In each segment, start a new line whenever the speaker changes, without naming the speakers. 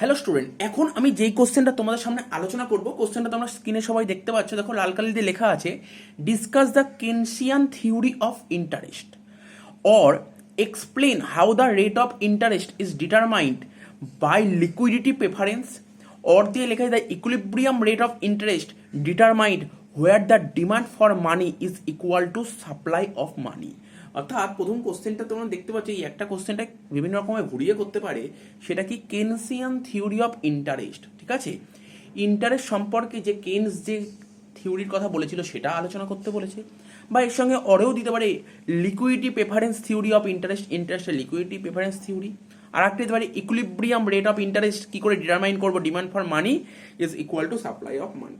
Hello student, এখন আমি যেই কোশ্চেনটা তোমাদের সামনে আলোচনা করব, কোশ্চেনটা তোমরা স্ক্রিনে সবাই দেখতে পাচ্ছ। দেখো লাল কালি দিয়ে লেখা আছে, discuss the Keynesian theory of interest or explain how the rate of interest is determined by liquidity preference. Or দিয়ে লেখা আছে the equilibrium rate of interest determined where the demand for money is equal to supply of money. অর্থাৎ প্রথম কোশ্চেনটা তোমরা দেখতে পাচ্ছ, এই একটা কোশ্চেনটা বিভিন্ন রকমের ঘুরিয়ে করতে পারে। সেটা কি কেনসিয়ান থিওরি অফ ইন্টারেস্ট, ঠিক আছে। ইন্টারেস্ট সম্পর্কে যে কেনস যে থিওরির কথা বলেছিল সেটা আলোচনা করতে বলেছে, বা এর সঙ্গে অরেও দিতে পারে liquidity preference theory of interest, ইন্টারেস্টের লিকুইডিটি প্রেফারেন্স থিওরি। আর একটা দিতে পারে ইকুইলিব্রিয়াম রেট অফ ইন্টারেস্ট কি করে ডিটারমাইন করবো, demand for money is equal to supply of মানি,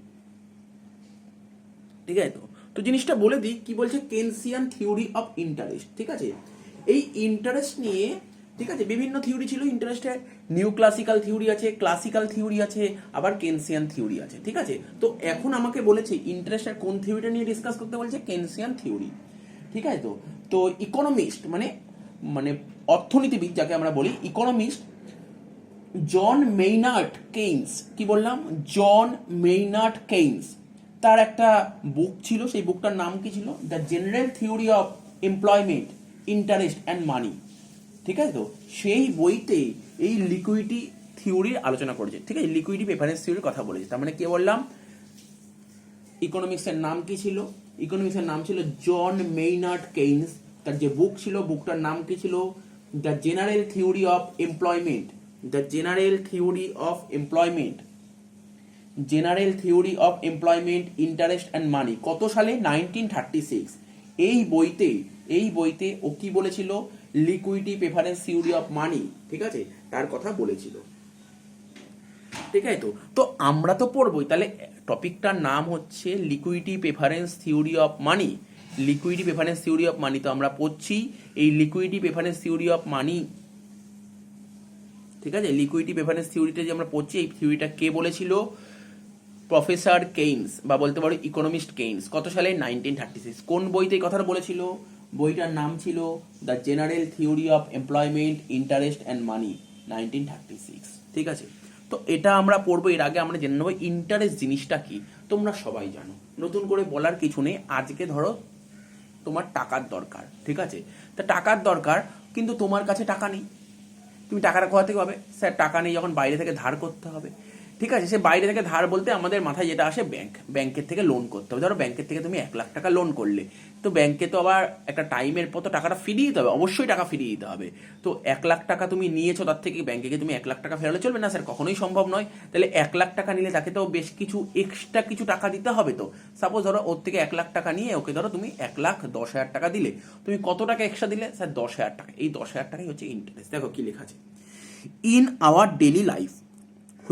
ঠিক আছে। তো জিনিসটা বলে দিই কি বলছে, কেনসিয়ান থিওরি অফ ইন্টারেস্ট, ঠিক আছে। এই ইন্টারেস্ট নিয়ে, ঠিক আছে, বিভিন্ন থিওরি ছিল ইন্টারেস্টের। নিউ ক্লাসিক্যাল থিওরি আছে, ক্লাসিক্যাল থিওরি আছে, আবার কেনসিয়ান থিওরি আছে, ঠিক আছে। তো এখন আমাকে বলেছে ইন্টারেস্টের কোন থিওরিটা নিয়ে ডিসকাস করতে বলছে, কেনসিয়ান থিওরি, ঠিক আছে। তো তো ইকোনমিস্ট মানে মানে অর্থনীতিবিদ যাকে আমরা বলি, ইকোনমিস্ট জন মেইনার্ড কেইন্স, কি বললাম, জন মেইনার্ড কেইন্স, তার একটা বুক ছিল, সেই বুকটার নাম কি ছিল, the general theory of employment, interest and money, ঠিক আছে। তো সেই বইতে এই লিকুইডিটি থিওরির আলোচনা করেছে, ঠিক আছে, লিকুইডিটি প্রেফারেন্স থিওরির কথা বলেছে। তার মানে কি বললাম, ইকোনমিক্সের নাম কি ছিল, ইকোনমিক্সের নাম ছিল জন মেইনার্ড কেইন্স। তার যে বুক ছিল, বুকটার নাম কি ছিল, the general theory of employment, the general theory of employment, general theory of employment, interest and money. কত সালে, 1936। এই বইতে ও কি বলেছিল, liquidity preference theory of money, ঠিক আছে, তার কথা বলেছিল, ঠিক আছে। তো আমরা তো পড়বই, তাহলে টপিকটার নাম হচ্ছে liquidity preference theory of money, liquidity preference theory of money. তো আমরা পড়ছি এই liquidity preference theory of money, ঠিক আছে। লিকুইডিটি প্রেফারেন্স থিওরিটা যে আমরা পড়ছি, এই থিওরিটা কে বলেছিল, প্রফেসর কেইন্স, বা বলতে পারো ইকোনমিস্ট কেইন্স। কত সালে, 1936। কোন বইতে এই কথাটা বলেছিল, বইটার নাম ছিল the general theory of employment, interest and money, 1936, ঠিক আছে। তো এটা আমরা পড়বো। এর আগে আমরা জেনে নেবো ইন্টারেস্ট জিনিসটা কি। তোমরা সবাই জানো, নতুন করে বলার কিছু নেই। আজকে ধরো তোমার টাকার দরকার, ঠিক আছে। তা টাকার দরকার, কিন্তু তোমার কাছে টাকা নেই। তুমি টাকাটা কোথা থেকে পাবে, স্যার টাকা নেই, যখন বাইরে থেকে ধার করতে হবে, ঠিক আছে। সে বাইরে থেকে ধার বলতে আমাদের মাথায় যেটা আসে, ব্যাংকের থেকে লোন করতে হবে। ধরো ব্যাংকের থেকে তুমি 1 লাখ টাকা লোন করলে, তো ব্যাংকে তো আবার একটা টাইমের পর তো টাকাটা ফিরিয়ে দিতে হবে, অবশ্যই টাকা ফিরিয়ে দিতে হবে। তো 1 লাখ টাকা তুমি নিয়েছো, তার থেকে ব্যাংকে গিয়ে তুমি 1 লাখ টাকা ফেরালে চলবে না, স্যার কখনোই সম্ভব নয়। তাহলে 1 লাখ টাকা নিলে তাকে তো বেশ কিছু এক্সট্রা কিছু টাকা দিতে হবে। তো সাপোজ ধরো ওর থেকে 1 লাখ টাকা নিয়ে ওকে ধরো তুমি 1,10,000 টাকা দিলে, তুমি কত টাকা এক্সট্রা দিলে, স্যার 10,000 টাকা। এই 10,000 টাকাই হচ্ছে ইন্টারেস্ট। দেখো কি লেখা আছে, in our daily life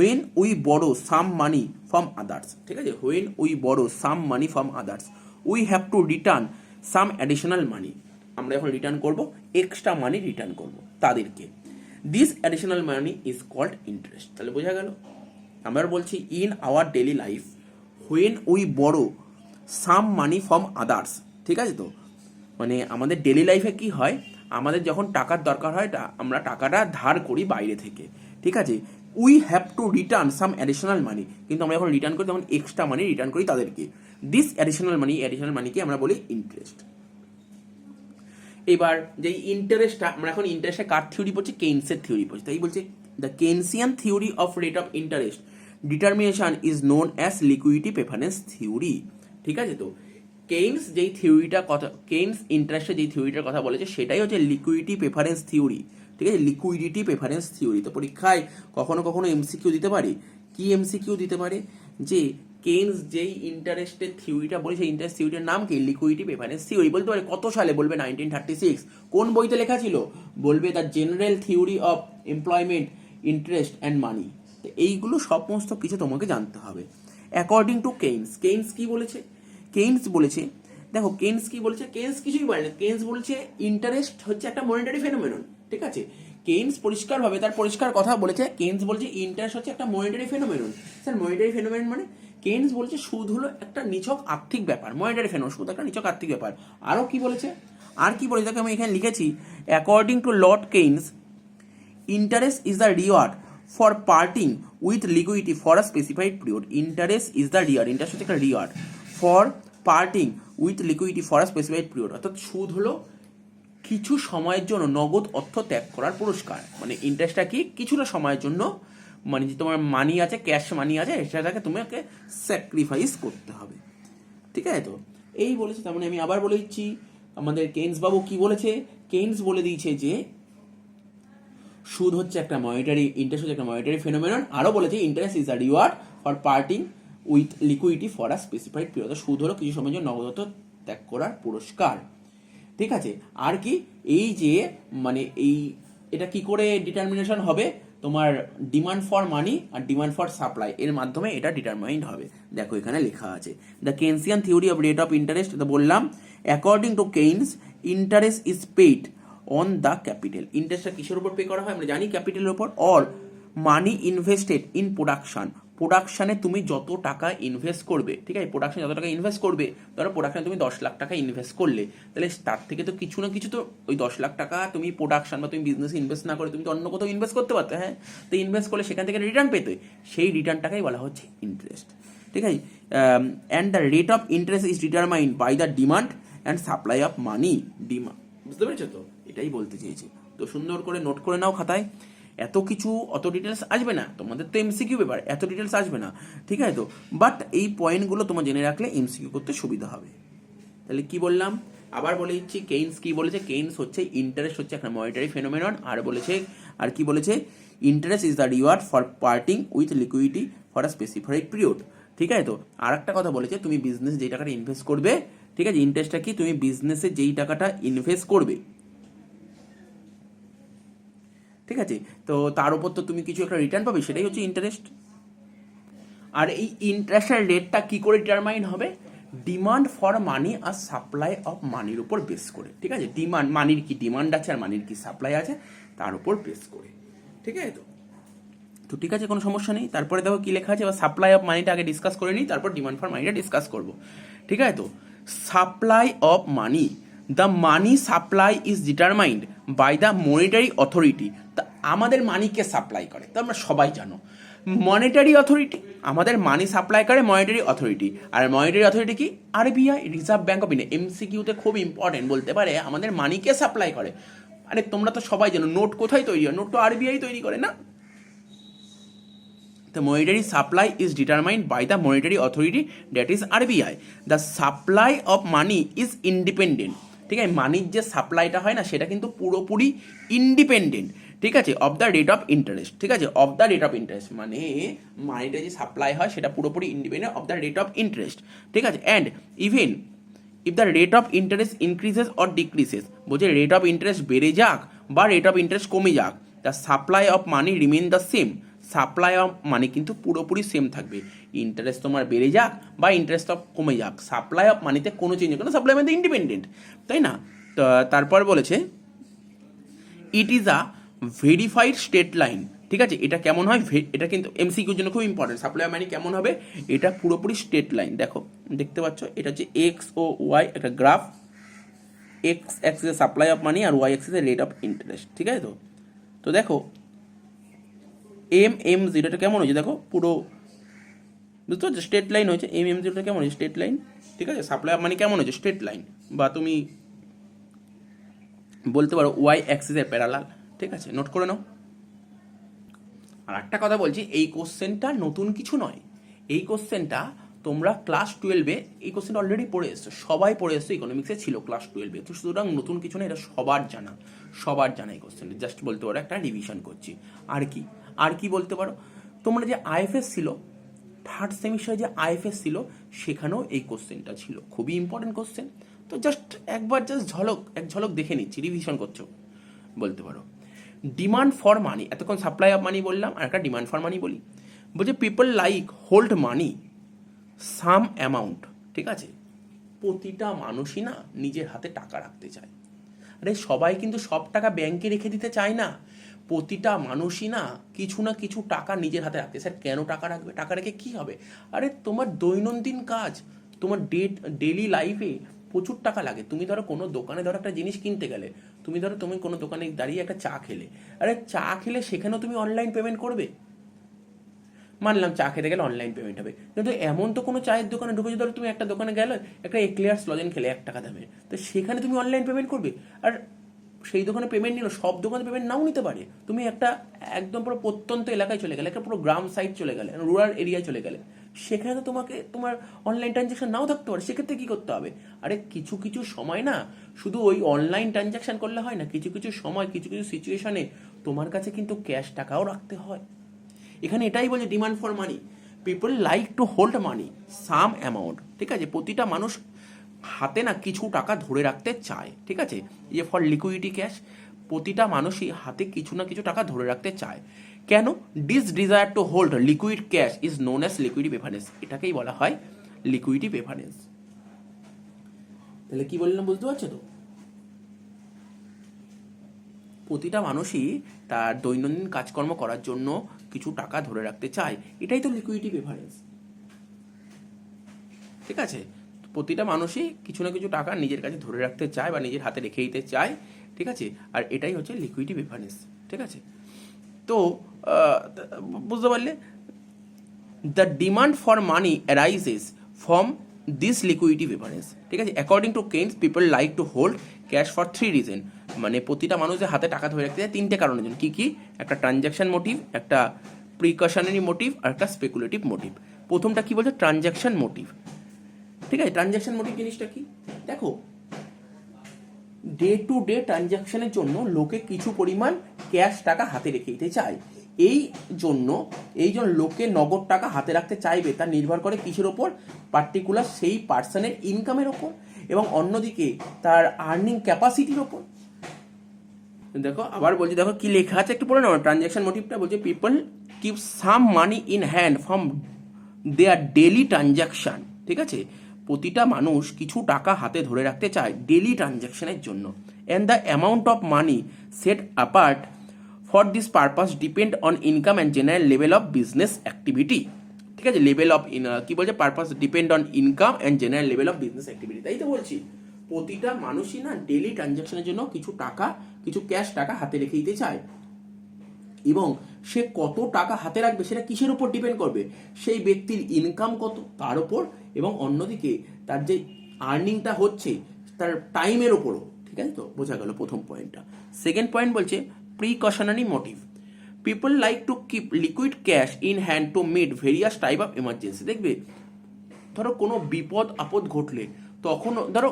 when we borrow some money from others, ঠিক আছে, when we borrow some money from others we have to return some additional money। আমরা এখন রিটার্ন করব, এক্সট্রা মানি রিটার্ন করব তাদেরকে। This additional money is called interest. তাহলে বোঝা গেল, আমরা বলছি in our daily life when we borrow some money from others, ঠিক আছে। তো মানে আমাদের ডেইলি লাইফে কি হয়, আমাদের যখন টাকার দরকার হয়, আমরা টাকাটা ধার করি বাইরে থেকে, ঠিক আছে। We have to return some additional money, কিন্তু আমরা যখন রিটার্ন করি তখন এক্সট্রা মানি রিটার্ন করি তাদেরকে। দিস অ্যাডিশনাল মানিকে আমরা বলি ইন্টারেস্ট। এবার যে ইন্টারেস্টটা, আমরা এখন ইন্টারেস্টের কার থিওরি পড়ছি, কেইন্সের থিওরি পড়ছি। তাই বলছে the Keynesian theory of rate of interest determination is known as liquidity preference theory, ঠিক আছে। তো কেইন্স যেই থিওরিটা কথা, কেইন্স ইন্টারেস্টের যেই থিওরিটার কথা বলেছে সেটাই হচ্ছে লিকুইডিটি প্রেফারেন্স থিওরি, ঠিক আছে, লিকুইডিটি প্রেফারেন্স থিওরি। তো পরীক্ষায় কখনো কখনো এমসিকিউ দিতে পারে। কি এমসিকিউ দিতে পারে, যে কেইন্স যেই ইন্টারেস্টের থিওরিটা বলে সেই ইন্টারেস্ট থিওরিটার নাম কি, লিকুইডিটি প্রেফারেন্স থিওরি। বলতে পারে কত সালে, বলবে 1936। কোন বইতে লেখা ছিল, বলবে the general theory of employment, interest and money. তো এইগুলো সমস্ত কিছু তোমাকে জানতে হবে। অ্যাকর্ডিং টু কেইন্স, কেইন্স কি বলেছে, কেইন্স বলেছে, দেখো কেইন্স কি বলেছে, কেইন্স কিছুই বলে না। কেইন্স বলছে ইন্টারেস্ট হচ্ছে একটা মনিটারি ফেনোমেনন, ঠিক আছে। কেইন্স পরিষ্কারভাবে তার পরিষ্কার কথা বলেছে, কেইন্স বলছে ইন্টারেস্ট হচ্ছে একটা monetary phenomenon. Sir monetary phenomenon মানে, কেইন্স বলছে সুদ হলো একটা নিছক আর্থিক ব্যাপার, মনিটারি ফেনোমেনন সুদ একটা নিছক আর্থিক ব্যাপার। আরও কি বলেছে, আর কি বলেছে, আমি এখানে লিখেছি, according to Lord Kaynes interest is the reward for parting with liquidity for a specified period. Interest is the রিয়ার্ড, interest হচ্ছে একটা রিয়ার্ড for parting with liquidity for a specified period. অর্থাৎ সুদ হলো কিছু সময়ের জন্য নগদ অর্থ ত্যাগ করার পুরস্কার। মানে ইন্টারেস্টটা কি, কিছুটা সময়ের জন্য, মানে যে তোমার মানি আছে, ক্যাশ মানি আছে, সেটাকে তোমাকে স্যাক্রিফাইস করতে হবে। ঠিক আছে, তো এই বলেছে। তার মানে আমি আবার বলে দিচ্ছি, আমাদের কেইনস বাবু কি বলেছে, কেইনস বলে দিয়েছে যে সুদ হচ্ছে একটা মনিটারি, ইন্টারেস্ট হচ্ছে একটা মনিটারি ফেনোমেনন। আরও বলেছে interest is a reward for parting with liquidity for a specified period. সুদ হলো কিছু সময়ের জন্য নগদ ত্যাগ করার পুরস্কার। ঠিক আছে, আর কি এই যে মানে এটা কি করে ডিটারমিনেশন হবে, তোমার ডিমান্ড ফর মানি আর ডিমান্ড ফর সাপ্লাই এর মাধ্যমে এটা ডিটারমাইন্ড হবে। দেখো এখানে লেখা আছে the Keynesian theory of rate of interest. বললাম according to Keynes interest is paid on the capital. ইন্টারেস্টটা কিসের উপর পে করা হয় আমরা জানি, ক্যাপিটালের উপর। Or money invested in production, প্রোডাকশানে তুমি যত টাকা ইনভেস্ট করবে, ঠিক আছে, প্রোডাকশানে যত টাকা ইনভেস্ট করবে, ধরো প্রোডাকশানে তুমি 10 লাখ টাকা ইনভেস্ট করলে, তাহলে তার থেকে তো কিছু না কিছু তো ওই 10 লাখ টাকা তুমি প্রোডাকশন বা তুমি বিজনেসে ইনভেস্ট না করে তুমি তো অন্য কোথাও ইনভেস্ট করতে পারতে। হ্যাঁ, তো ইনভেস্ট করলে সেখান থেকে রিটার্ন পেতে, সেই রিটার্নটাকেই বলা হচ্ছে ইন্টারেস্ট। ঠিক আছে, and the rate of interest is determined by the demand and supply of money. বুঝতে পেরেছো তো, এটাই বলতে চেয়েছি। তো সুন্দর করে নোট করে নাও খাতায়। এত কিছু অত ডিটেলস আসবে না, তোমাদের তো এমসিকিউ পেপার, এত ডিটেলস আসবে না। ঠিক আছে, তো বাট এই পয়েন্টগুলো তোমার জেনে রাখলে এমসিকিউ করতে সুবিধা হবে। তাহলে কি বললাম, আবার বলে দিচ্ছি, কেইনস কি বলেছে, কেইনস হচ্ছে ইন্টারেস্ট হচ্ছে একটা মনিটারি ফেনোমেনন। আর বলেছে, আর কি বলেছে, interest is the reward for parting with liquidity for a specified period. ঠিক আছে, তো আর একটা কথা বলেছে, তুমি বিজনেসে যেই টাকাটা ইনভেস্ট করবে, ঠিক আছে, ইন্টারেস্টটা কি, তুমি বিজনেসে যেই টাকাটা ইনভেস্ট করবে, ঠিক আছে, তো তার উপর তো তুমি কিছু একটা রিটার্ন পাবে, সেটাই হচ্ছে ইন্টারেস্ট। আর এই ইন্টারেস্টের রেটটা কি করে ডিটারমাইন হবে, ডিমান্ড ফর মানি আর সাপ্লাই অফ মানির উপর বেস করে। ঠিক আছে, ডিমান্ড, মানির কি ডিমান্ড আছে আর মানির কি সাপ্লাই আছে তার উপর বেস করে। ঠিক আছে, তো ঠিক আছে, কোনো সমস্যা নেই। তারপরে দেখো কি লেখা আছে, বা সাপ্লাই অফ মানিটা আগে ডিসকাস করে নিই, তারপর ডিমান্ড ফর মানিটা ডিসকাস করব। ঠিক আছে, তো supply of money, the money supply is determined by the monetary authority. তা আমাদের মানিকে সাপ্লাই করে, তো আমরা সবাই জানো মনিটারি অথরিটি, আমাদের মানি সাপ্লাই করে মনিটারি অথরিটি। আর মনিটারি অথরিটি কি, RBI, reserve bank of India. এমসিকিউতে খুব ইম্পর্টেন্ট, বলতে পারে আমাদের মানিকে সাপ্লাই করে। আরে তোমরা তো সবাই জানো নোট কোথায় তৈরি হয়, নোট তো আরবিআই তৈরি করে না। The monetary supply is determined by the monetary authority, that is RBI. The supply of money is independent. ঠিক আছে, মানির যে সাপ্লাইটা হয় না সেটা কিন্তু পুরোপুরি ইন্ডিপেন্ডেন্ট। ঠিক আছে, of the rate of interest. ঠিক আছে, of the rate of interest মানে মানিটা যে সাপ্লাই হয় সেটা পুরোপুরি independent of the rate of interest. ঠিক আছে, and even if the rate of interest increases or decreases, বলছে রেট অফ ইন্টারেস্ট বেড়ে যাক বা রেট অফ ইন্টারেস্ট কমে যাক, the supply of money remain the same. Supply of মানি কিন্তু পুরোপুরি সেম থাকবে। ইন্টারেস্ট তোমার বেড়ে যাক বা ইন্টারেস্ট অফ কমে যাক, সাপ্লাই অফ মানিতে কোনো চেঞ্জ হবে না, সাপ্লাই মানে ইন্ডিপেন্ডেন্ট, তাই না। তারপর বলেছে it is a verified state line. ঠিক আছে, এটা কেমন হয়, এটা কিন্তু এমসিকিউর জন্য খুব ইম্পর্টেন্ট। সাপ্লাই অফ মানি কেমন হবে, এটা পুরোপুরি স্টেট লাইন। দেখো দেখতে পাচ্ছ, এটা হচ্ছে এক্স ও ওয়াই একটা গ্রাফ, এক্স অ্যাক্সিসে সাপ্লাই অফ মানি আর ওয়াই অ্যাক্সিসে রেট অফ ইন্টারেস্ট। ঠিক আছে, তো দেখো M0 কেমন হয়েছে, দেখো পুরো বুঝতে পারছো, স্ট্রেট লাইন হয়েছে। M0 কেমন হয়েছে, স্ট্রেট লাইন। ঠিক আছে, সাপ্লাই অফ মানি কেমন হয়েছে, স্ট্রেট লাইন, বা তুমি বলতে পারো ওয়াই অ্যাক্সিসের প্যারালাল। ঠিক আছে, নোট করে নাও। আর একটা কথা বলছি, এই কোশ্চেনটা নতুন কিছু নয়, এই কোশ্চেনটা তোমরা ক্লাস 12-এ এই কোশ্চেনটা অলরেডি পড়ে এসছো, সবাই পড়ে এসছো, ইকোনমিক্সে ছিল ক্লাস 12-এ। তো সুতরাং নতুন কিছু না, এটা সবার জানা, সবার জানা এই কোশ্চেনটা। জাস্ট বলতে পারো একটা রিভিশন করছি। আর কি বলতে পারো, তোমরা যে আইএফএস ছিল, থার্ড সেমিস্টারে যে আইএফএস ছিল, সেখানেও এই কোশ্চেনটা ছিল, খুবই ইম্পর্টেন্ট কোশ্চেন। তো জাস্ট একবার এক ঝলক দেখে নিচ্ছি, রিভিশন করছো বলতে পারো। ডিমান্ড ফর মানি, এতক্ষণ সাপ্লাই অফ মানি বললাম, আর একটা ডিমান্ড ফর মানি বলি। বলছে পিপল লাইক হোল্ড মানি সাম অ্যামাউন্ট। ঠিক আছে, প্রতিটা মানুষই না নিজের হাতে টাকা রাখতে চায়। আরে সবাই কিন্তু সব টাকা ব্যাংকে রেখে দিতে চায় না, প্রতিটা মানুষই না কিছু টাকা নিজের হাতে রাখতে। স্যার কেন টাকা রাখবে, টাকা রেখে কি হবে? আরে তোমার দৈনন্দিন কাজ, তোমার ডেলি লাইফে প্রচুর টাকা লাগে। তুমি ধরো কোনো দোকানে ধরো একটা জিনিস কিনতে গেলে, তুমি কোনো দোকানে দাঁড়িয়ে একটা চা খেলে, আরে চা খেলে সেখানেও তুমি অনলাইন পেমেন্ট করবে, মানলাম চা খেতে গেলে অনলাইন পেমেন্ট হবে, কিন্তু এমন তো কোনো চায়ের দোকানে ঢুকেছো, ধরো তুমি একটা দোকানে গেলে একটা এক্লেয়ার্স লজেন খেলে 1 টাকা দামে, তো সেখানে তুমি অনলাইন পেমেন্ট করবে। আর সেই দোকানে পেমেন্ট নিল, সব দোকানে পেমেন্ট নাও নিতে পারে। তুমি একটা একদম পুরো প্রত্যন্ত এলাকায় চলে গেলে, একটা পুরো গ্রাম সাইড চলে গেলে, রুরাল এরিয়ায় চলে গেলে, সেখানে তো তোমার অনলাইন ট্রানজ্যাকশন নাও থাকতে পারে। সেক্ষেত্রে কি করতে হবে? আরে কিছু কিছু সময় না শুধু ওই অনলাইন ট্রানজ্যাকশন করলে হয় না, কিছু কিছু সময় কিছু কিছু সিচুয়েশনে তোমার কাছে কিন্তু ক্যাশ টাকাও রাখতে হয়। এখানে এটাই বলছে demand for money, people like to hold money some amount. ঠিক আছে, প্রতিটা মানুষ হাতে না কিছু টাকা ধরে রাখতে চায়। ঠিক আছে, এই যে ফর লিকুইডিটি ক্যাশ, প্রতিটা মানুষই হাতে কিছু না কিছু টাকা ধরে রাখতে চায়। কেন? This desire to hold liquid cash is known as liquidity preference. এটাকেই বলা হয় লিকুইডিটি প্রেফারেন্স। তাহলে কি বললাম বুঝতে পারছো তো? প্রতিটা মানুষই তার দৈনন্দিন কাজকর্ম করার জন্য কিছু টাকা ধরে রাখতে চায়, এটাই তো লিকুইডিটি প্রেফারেন্স। ঠিক আছে, প্রতিটা মানুষই কিছু না কিছু টাকা নিজের কাছে ধরে রাখতে চায় বা নিজের হাতে রেখে দিতে চায়। ঠিক আছে, আর এটাই হচ্ছে লিকুইডিটি প্রেফারেন্স। ঠিক আছে, তো বুঝতে পারলে, the demand for money arises from this liquidity preference. ঠিক আছে, according to Keynes people like to hold cash for 3 reason. মানে প্রতিটা মানুষের হাতে টাকা ধরে রাখতে চায় 3টে কারণের জন্য। কি কি? একটা ট্রানজ্যাকশন মোটিভ, একটা প্রিকশনারি মোটিভ, আর একটা স্পেকুলেটিভ মোটিভ। প্রথমটা কি বলছে? Transaction motive. ঠিক আছে, ট্রানজ্যাকশন মোটিভ জিনিসটা কি? দেখো, ডে টু ডে ট্রানজ্যাকশনের জন্য লোকে কিছু পরিমাণ ক্যাশ টাকা হাতে রেখে দিতে চায়। এই জন্য লোকে নগদ টাকা হাতে রাখতে চাইবে, তা নির্ভর করে কিসের ওপর? পার্টিকুলার সেই পার্সনের ইনকামের ওপর, এবং অন্যদিকে তার আর্নিং ক্যাপাসিটির ওপর। দেখো আবার বলছি, দেখো কি লেখা আছে একটু পড়ে নাও। ট্রানজ্যাকশন মোটিভটা বলছে people keep some money in hand from their daily transaction. ঠিক আছে, প্রতিটা মানুষ কিছু টাকা হাতে ধরে রাখতে চায় ডেলি ট্রানজ্যাকশনের জন্য। And the amount of money set apart for this purpose depend on income and general level of business activity. ঠিক আছে, লেভেল অফ কি বলছে? Purpose depend on income and general level of business activity. তাই তো বলছি, প্রতিটা মানুষই না ডেলি ট্রানজ্যাকশনের জন্য কিছু টাকা, কিছু ক্যাশ টাকা হাতে রেখে দিতে চায়, এবং সে কত টাকা হাতে রাখবে সেটা কিসের উপর ডিপেন্ড করবে? সেই ব্যক্তির ইনকাম কত তার উপর, এবং অন্যদিকে তার যে আর্নিংটা হচ্ছে তার টাইমের উপরও। ঠিক আছে, তো বোঝা গেল প্রথম পয়েন্টটা। সেকেন্ড পয়েন্ট বলছে precautionary motive. People like to keep liquid cash in hand to meet various type of emergency. দেখবে, ধরো কোনো বিপদ আপদ ঘটলে, তখন ধরো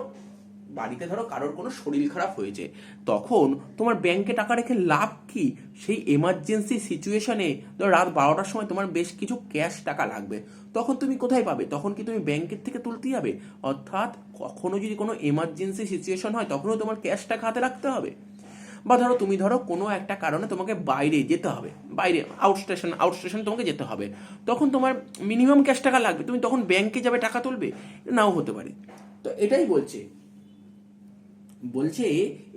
বাড়িতে ধরো কারোর কোনো শরীর খারাপ হয়েছে, তখন তোমার ব্যাংকে টাকা রেখে লাভ কি? সেই এমার্জেন্সি সিচুয়েশনে ধরো রাত 12টার সময় তোমার বেশ কিছু ক্যাশ টাকা লাগবে, তখন তুমি কোথায় পাবে? তখন কি তুমি ব্যাংকের থেকে তুলতে যাবে? অর্থাৎ কখনো যদি কোনো এমার্জেন্সি সিচুয়েশন হয়, তখনও তোমার ক্যাশ টাকা হাতে রাখতে হবে। বা ধরো তুমি কোনো একটা কারণে তোমাকে বাইরে যেতে হবে, বাইরে আউট স্টেশন তোমাকে যেতে হবে, তখন তোমার মিনিমাম ক্যাশ টাকা লাগবে, তুমি তখন ব্যাংকে যাবে টাকা তুলবে? নাও হতে পারে। তো এটাই বলছে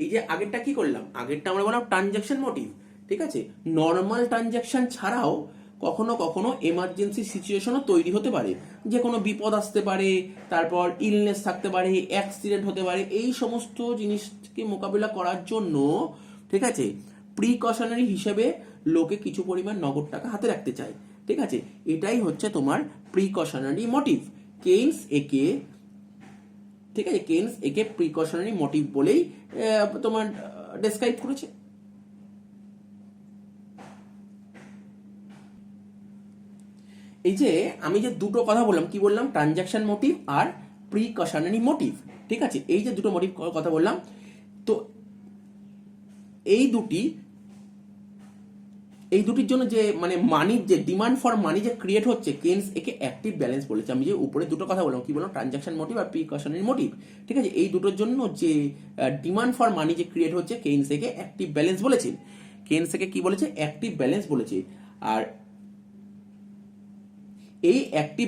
এই যে আগেরটা কি করলাম? আগেরটা আমরা বললাম ট্রানজ্যাকশন মোটিভ। ঠিক আছে, নর্মাল ট্রানজ্যাকশন ছাড়াও কখনো কখনো এমার্জেন্সি সিচুয়েশনও তৈরি হতে পারে, যে কোনো বিপদ আসতে পারে, তারপর ইলনেস থাকতে পারে, অ্যাক্সিডেন্ট হতে পারে। এই সমস্ত জিনিসকে মোকাবিলা করার জন্য, ঠিক আছে, প্রিকশনারি হিসেবে লোকে কিছু পরিমাণ নগদ টাকা হাতে রাখতে চায়। ঠিক আছে, এটাই হচ্ছে তোমার প্রিকশনারি মোটিভ। কেইনস একে, ঠিক আছে, কেইনস একে প্রিকশনারি মোটিভ বলেই তোমার ডেসক্রাইব করেছে। এই যে আমি যে দুটো কথা বললাম, কি বললাম? ট্রানজ্যাকশন মোটিভ আর প্রিকশনারি মোটিভ। ঠিক আছে, এই যে দুটো মোটিভ কথা বললাম, তো এই দুটির জন্য যে মানে মানির যে ডিমান্ড ফর মানি যে ক্রিয়েট হচ্ছে, কেইনস একে অ্যাক্টিভ ব্যালেন্স বলেছে। আমি যে উপরে দুটো কথা বললাম, কি বললাম? ট্রানজ্যাকশন মোটিভ আর প্রিকশনারি মোটিভ। ঠিক আছে, এই দুটোর জন্য যে ডিমান্ড ফর মানি যে ক্রিয়েট হচ্ছে, কেইনস একে অ্যাক্টিভ ব্যালেন্স বলেছে। কেইনস একে কি বলেছে? অ্যাক্টিভ ব্যালেন্স বলেছে। আর এই অ্যাক্টিভ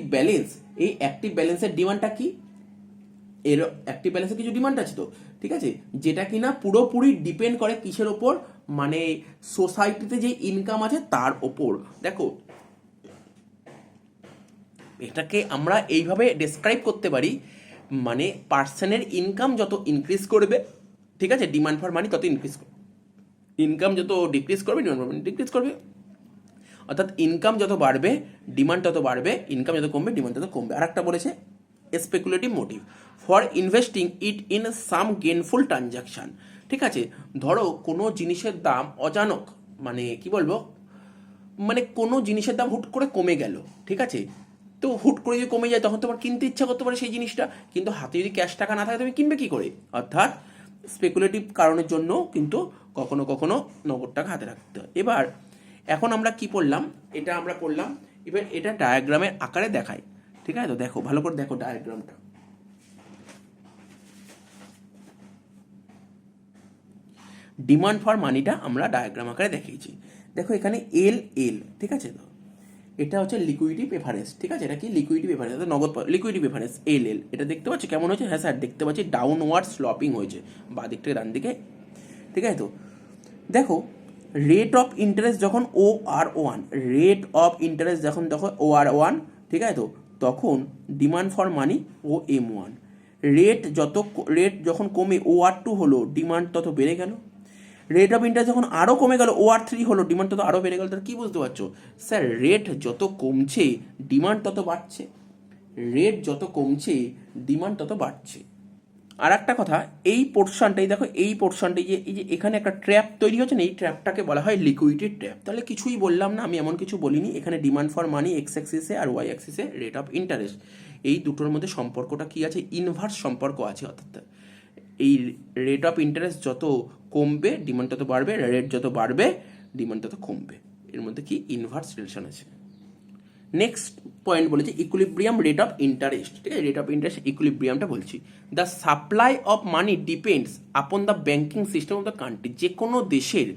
ব্যালেন্সের ডিমান্ডটা কি? এর অ্যাক্টিভ ব্যালেন্সের কিছু ডিমান্ড আছে তো, ঠিক আছে, যেটা কিনা পুরোপুরি ডিপেন্ড করে কিসের ওপর? মানে সোসাইটিতে যে ইনকাম আছে তার ওপর। দেখো, এটাকে আমরা এইভাবে ডেসক্রাইব করতে পারি, মানে পার্সনের ইনকাম যত ইনক্রিজ করবে, ঠিক আছে, ডিমান্ড ফর মানি তত ইনক্রিজ করবে। ইনকাম যত ডিক্রিজ করবে, ডিমান্ড ফর মানি ডিক্রিজ করবে। অর্থাৎ ইনকাম যত বাড়বে ডিমান্ড তত বাড়বে, ইনকাম যত কমবে ডিমান্ড তত কমবে। আর একটা বলেছে speculative motive for investing it in some gainful transaction. ঠিক আছে, ধরো কোনো জিনিসের দাম অচানক, মানে কি বলবো, মানে কোনো জিনিসের দাম হুট করে কমে গেল, ঠিক আছে, তো হুট করে যদি কমে যায় তখন তোমার কিনতে ইচ্ছা করতে পারে সেই জিনিসটা, কিন্তু হাতে যদি ক্যাশ টাকা না থাকে তুমি কিনবে কি করে? অর্থাৎ স্পেকুলেটিভ কারণের জন্য কিন্তু কখনো কখনো নগদ টাকা হাতে রাখতে হয়। এবার এখন আমরা কি পড়লাম, এটা আমরা পড়লাম, এবার এটা ডায়াগ্রামের আকারে দেখাই। ঠিক আছে, তো দেখো ভালো করে দেখো ডায়াগ্রামটা। ডিমান্ড ফর মানিটা আমরা ডায়াগ্রাম আকারে দেখিয়েছি। দেখো এখানে এল এল, ঠিক আছে, তো এটা হচ্ছে লিকুইডিটি প্রেফারেন্স। ঠিক আছে, এটা কি লিকুইডিটি প্রেফারেন্স, নগদ লিকুইডিটি প্রেফারেন্স এল এল। এটা দেখতে পাচ্ছি কেমন হয়েছে? হ্যাঁ স্যার দেখতে পাচ্ছি ডাউনওয়ার্ড স্লপিং হয়েছে বাঁ দিক থেকে ডান দিকে। ঠিক আছে, তো দেখো রেট অফ ইন্টারেস্ট যখন ও R one, rate of interest যখন দেখো ও আর ওয়ান, ঠিক আছে, তো তখন ডিমান্ড ফর মানি ও এম ওয়ান। রেট যখন কমে ও আর টু হলো, ডিমান্ড তত বেড়ে গেল। রেট অফ ইন্টারেস্ট যখন আরও কমে গেল, ও আর থ্রি হলো, ডিমান্ড তত আরও বেড়ে গেল। তাহলে কী বুঝতে পারছো স্যার? রেট যত কমছে ডিমান্ড তত বাড়ছে, রেট যত কমছে ডিমান্ড তত বাড়ছে। আর একটা কথা, এই পোর্শনটাই দেখো, এই পোর্শনটাই যে এই যে এখানে একটা ট্র্যাপ তৈরি হচ্ছে না, এই ট্র্যাপটাকে বলা হয় লিকুইডিটি ট্র্যাপ। তাহলে কিছুই বললাম না, আমি এমন কিছু বলিনি। এখানে ডিমান্ড ফর মানি এক্স অ্যাক্সিসে আর ওয়াই অ্যাক্সিসে রেট অফ ইন্টারেস্ট, এই দুটোর মধ্যে সম্পর্কটা কি আছে? ইনভার্স সম্পর্ক আছে। অর্থাৎ এই রেট অফ ইন্টারেস্ট যত কমবে ডিমান্ড তত বাড়বে, রেট যত বাড়বে ডিমান্ড তত কমবে, এর মধ্যে কি ইনভার্স রিলেশন আছে। নেক্সট পয়েন্ট বলেছে ইকুইলিব্রিয়াম রেট অফ ইন্টারেস্ট। ঠিক আছে, রেট অফ ইন্টারেস্ট ইকুইলিব্রিয়ামটা বলছি। The supply of money depends upon the banking system of the country. যে কোনো দেশের,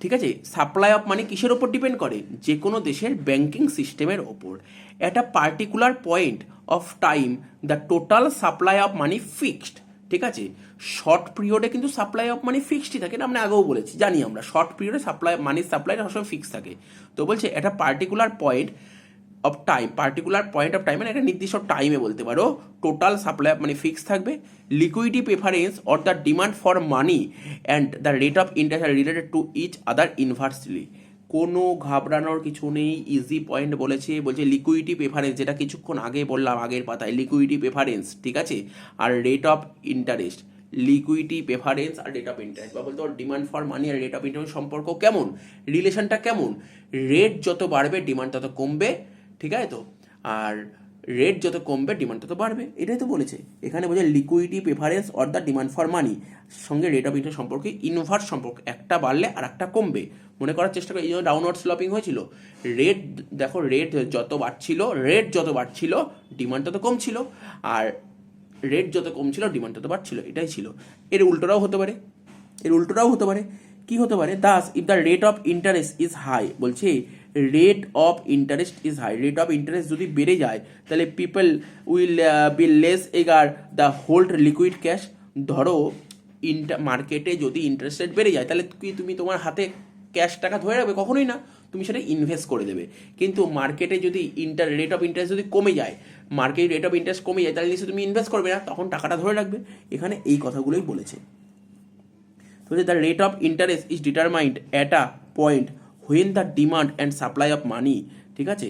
ঠিক আছে, সাপ্লাই অফ মানি কিসের ওপর ডিপেন্ড করে? যে কোনো দেশের ব্যাঙ্কিং সিস্টেমের ওপর। At a particular point of time the total supply of money fixed. ঠিক আছে, শর্ট পিরিয়ডে কিন্তু সাপ্লাই অফ মানি ফিক্সডই থাকে, এটা আমরা আগেও বলেছি, জানি আমরা শর্ট পিরিয়ডে সাপ্লাই মানির সাপ্লাইটা সবসময় ফিক্স থাকে। তো বলছে একটা particular point of time, particular point of time মানে একটা নির্দিষ্ট টাইমে বলতে পারো, total supply of money fix থাকবে। Liquidity preference or the demand for money and the rate of interest are related to each other inversely. কোনো ঘাবড়ানোর কিছু নেই, ইজি পয়েন্ট বলেছে। বলছে লিকুইডিটি প্রেফারেন্স, যেটা কিছুক্ষণ আগে বললাম আগের পাতায়, লিকুইডিটি প্রেফারেন্স, ঠিক আছে, আর rate of interest, liquidity preference আর রেট অফ ইন্টারেস্ট, বা বলতে পারো ডিমান্ড ফর মানি আর রেট অফ ইন্টারেস্ট সম্পর্ক কেমন, রিলেশনটা কেমন? রেট যত বাড়বে ডিমান্ড তত কমবে, ঠিক আছে, তো আর রেট যত কমবে ডিমান্ড তত বাড়বে, এটাই তো বলেছে এখানে। বলছে liquidity preference or the demand for মানি সঙ্গে রেট অফ ইন্টারেস্ট সম্পর্কে ইনভার্স সম্পর্ক, একটা বাড়লে আর একটা কমবে। মনে করার চেষ্টা করে, এই জন্য ডাউনওয়ার্ড স্লপিং হয়েছিল। রেট দেখো, রেট যত বাড়ছিল ডিমান্ড তত কমছিল, আর রেট যত কমছিল ডিমান্ড তত বাড়ছিল, এটাই ছিল। এর উল্টোটাও হতে পারে, কি হতে পারে? Thus if the rate of interest is high, বলছে rate of interest is high, rate of interest যদি বেড়ে যায় তাহলে people will be less eager the hold liquid cash. ধরো মার্কেটে যদি ইন্টারেস্ট রেট বেড়ে যায় তাহলে কি তুমি তোমার হাতে ক্যাশ টাকা ধরে রাখবে? কখনোই না, তুমি সেটা ইনভেস্ট করে দেবে। কিন্তু মার্কেটে যদি রেট অফ ইন্টারেস্ট যদি কমে যায়, মার্কেট রেট অফ ইন্টারেস্ট কমে যায়, তাহলে নিশ্চয়ই তুমি ইনভেস্ট করবে না, তখন টাকাটা ধরে রাখবে। এখানে এই কথাগুলোই বলেছে। তো the rate of interest is determined at a point when the demand and supply of মানি, ঠিক আছে,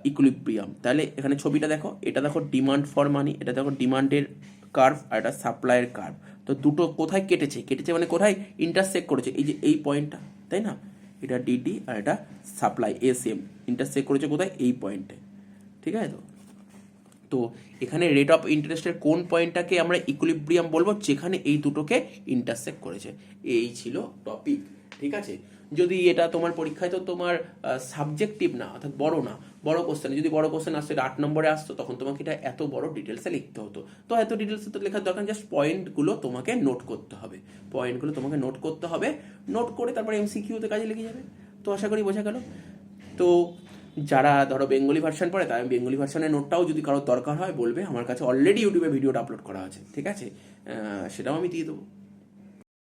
ইকুইলিব্রিয়াম। তাহলে এখানে ছবিটা দেখো, এটা দেখো ডিমান্ড ফর মানি, এটা দেখো ডিমান্ডের কার্ভ, আর এটা সাপ্লাইয়ের কার্ভ। তো দুটো কোথায় কেটেছে মানে কোথায় ইন্টারসেক্ট করেছে? এই যে এই পয়েন্টটা, তাই না, এটা ডিডি আর এটা সাপ্লাই এসএম, ইন্টারসেক্ট করেছে কোথায়? এই পয়েন্টে, ঠিক আছে। তো এখানে রেট অফ ইন্টারেস্টের কোন পয়েন্টটাকে আমরা ইকুইলিব্রিয়াম বলবো? যেখানে এই দুটোকে ইন্টারসেক্ট করেছে। এই ছিল টপিক, ঠিক আছে। যদি এটা তোমার পরীক্ষায় তো তোমার সাবজেক্টিভ না, অর্থাৎ বড় কোশ্চেন, যদি বড় কোশ্চেন আসতো, এটা 8 নম্বরে আসতো, তখন তোমাকে এটা এত বড় ডিটেলসে লিখতে হতো। তো এত ডিটেলসে তো লেখার দরকার, জাস্ট পয়েন্টগুলো তোমাকে নোট করতে হবে, নোট করে তারপরে এমসিকিউতে কাজে লেগে যাবে। তো আশা করি বোঝা গেল। তো যারা ধরো বেঙ্গলি ভার্সন পড়ে, তাই বেঙ্গলি ভার্সনের নোটটাও যদি কারোর দরকার হয় বলবে, আমার কাছে অলরেডি ইউটিউবে ভিডিওটা আপলোড করা আছে, ঠিক আছে, সেটাও আমি দিয়ে দেবো।